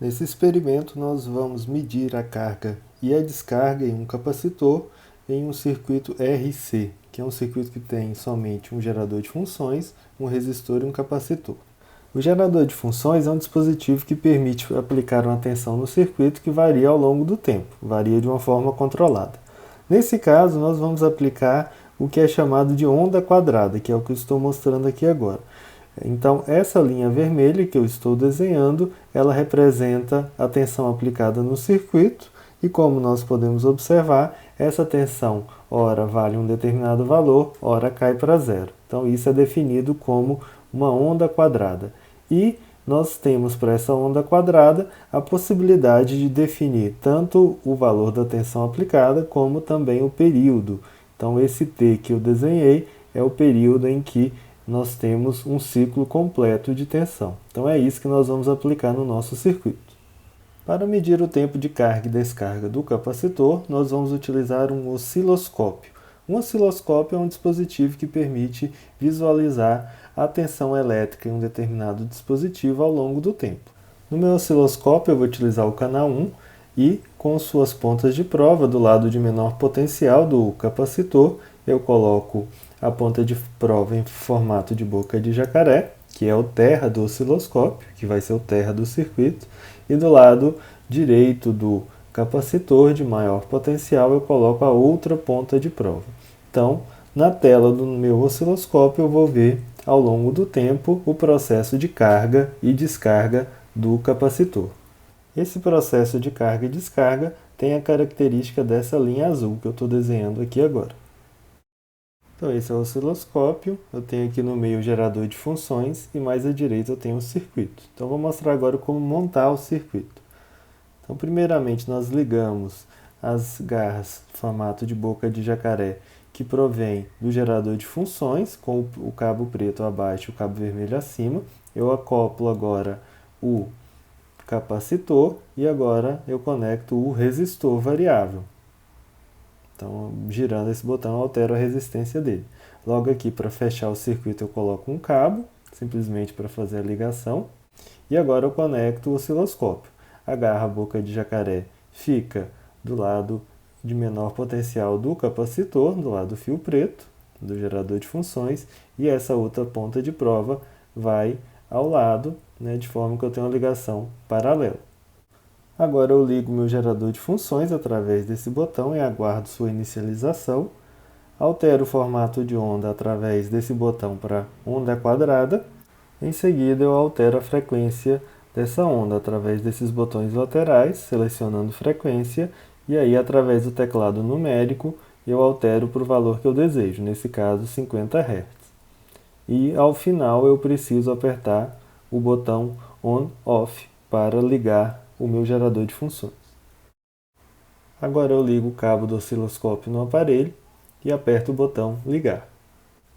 Nesse experimento, nós vamos medir a carga e a descarga em um capacitor em um circuito RC, que é um circuito que tem somente um gerador de funções, um resistor e um capacitor. O gerador de funções é um dispositivo que permite aplicar uma tensão no circuito que varia ao longo do tempo, varia de uma forma controlada. Nesse caso, nós vamos aplicar o que é chamado de onda quadrada, que é o que eu estou mostrando aqui agora. Então, essa linha vermelha que eu estou desenhando, ela representa a tensão aplicada no circuito e, como nós podemos observar, essa tensão ora vale um determinado valor, ora cai para zero. Então, isso é definido como uma onda quadrada. E nós temos para essa onda quadrada a possibilidade de definir tanto o valor da tensão aplicada como também o período. Então, esse T que eu desenhei é o período em que nós temos um ciclo completo de tensão. Então é isso que nós vamos aplicar no nosso circuito. Para medir o tempo de carga e descarga do capacitor, nós vamos utilizar um osciloscópio. Um osciloscópio é um dispositivo que permite visualizar a tensão elétrica em um determinado dispositivo ao longo do tempo. No meu osciloscópio eu vou utilizar o canal 1 e, com suas pontas de prova do lado de menor potencial do capacitor, eu coloco a ponta de prova em formato de boca de jacaré, que é o terra do osciloscópio, que vai ser o terra do circuito, e do lado direito do capacitor de maior potencial eu coloco a outra ponta de prova. Então, na tela do meu osciloscópio eu vou ver ao longo do tempo o processo de carga e descarga do capacitor. Esse processo de carga e descarga tem a característica dessa linha azul que eu estou desenhando aqui agora. Então esse é o osciloscópio, eu tenho aqui no meio o gerador de funções e mais à direita eu tenho o circuito. Então vou mostrar agora como montar o circuito. Então primeiramente nós ligamos as garras formato de boca de jacaré que provém do gerador de funções com o cabo preto abaixo e o cabo vermelho acima. Eu acoplo agora o capacitor e agora eu conecto o resistor variável. Então, girando esse botão, eu altero a resistência dele. Logo aqui, para fechar o circuito, eu coloco um cabo, simplesmente para fazer a ligação. E agora eu conecto o osciloscópio. A garra boca de jacaré fica do lado de menor potencial do capacitor, do lado do fio preto, do gerador de funções, e essa outra ponta de prova vai ao lado, de forma que eu tenho uma ligação paralela. Agora eu ligo meu gerador de funções através desse botão e aguardo sua inicialização. Altero o formato de onda através desse botão para onda quadrada. Em seguida eu altero a frequência dessa onda através desses botões laterais, selecionando frequência, e aí através do teclado numérico eu altero para o valor que eu desejo, nesse caso 50 Hz. E ao final eu preciso apertar o botão On/Off para ligar o meu gerador de funções. Agora eu ligo o cabo do osciloscópio no aparelho e aperto o botão ligar.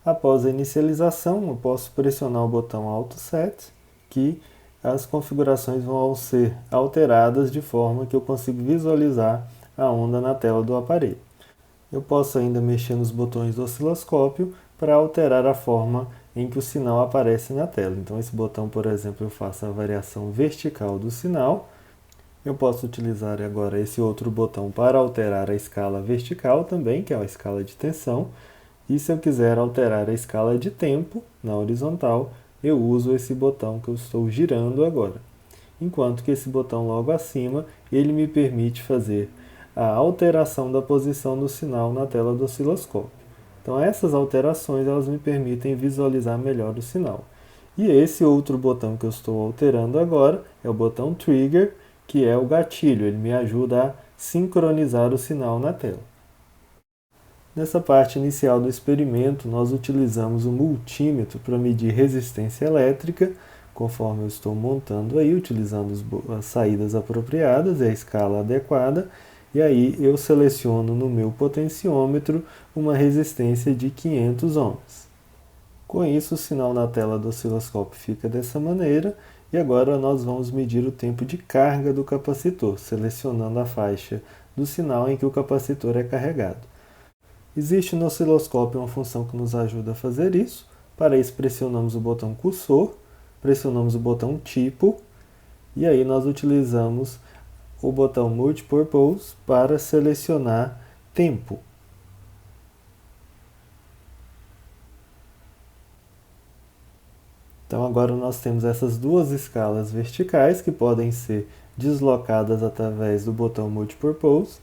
Após a inicialização, eu posso pressionar o botão Auto Set, que as configurações vão ser alteradas de forma que eu consiga visualizar a onda na tela do aparelho. Eu posso ainda mexer nos botões do osciloscópio para alterar a forma em que o sinal aparece na tela. Então esse botão, por exemplo, eu faço a variação vertical do sinal. Eu posso utilizar agora esse outro botão para alterar a escala vertical também, que é a escala de tensão. E se eu quiser alterar a escala de tempo na horizontal, eu uso esse botão que eu estou girando agora. Enquanto que esse botão logo acima, ele me permite fazer a alteração da posição do sinal na tela do osciloscópio. Então essas alterações elas me permitem visualizar melhor o sinal. E esse outro botão que eu estou alterando agora é o botão Trigger, que é o gatilho, ele me ajuda a sincronizar o sinal na tela. Nessa parte inicial do experimento, nós utilizamos o multímetro para medir resistência elétrica, conforme eu estou montando aí, utilizando as saídas apropriadas e a escala adequada, e aí eu seleciono no meu potenciômetro uma resistência de 500 ohms. Com isso, o sinal na tela do osciloscópio fica dessa maneira, e agora nós vamos medir o tempo de carga do capacitor, selecionando a faixa do sinal em que o capacitor é carregado. Existe no osciloscópio uma função que nos ajuda a fazer isso. Para isso, pressionamos o botão cursor, pressionamos o botão tipo, E aí nós utilizamos o botão Multipurpose para selecionar tempo. Então agora nós temos essas duas escalas verticais que podem ser deslocadas através do botão Multipurpose.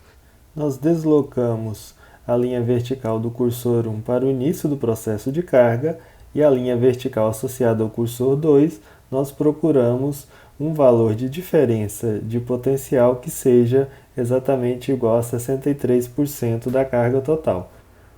Nós deslocamos a linha vertical do cursor 1 para o início do processo de carga e a linha vertical associada ao cursor 2, nós procuramos um valor de diferença de potencial que seja exatamente igual a 63% da carga total.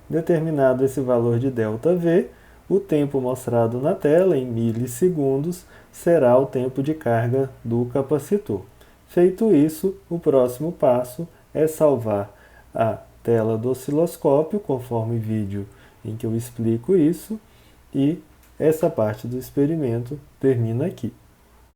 Determinado esse valor de ΔV, o tempo mostrado na tela, em milissegundos, será o tempo de carga do capacitor. Feito isso, o próximo passo é salvar a tela do osciloscópio, conforme vídeo em que eu explico isso, e essa parte do experimento termina aqui.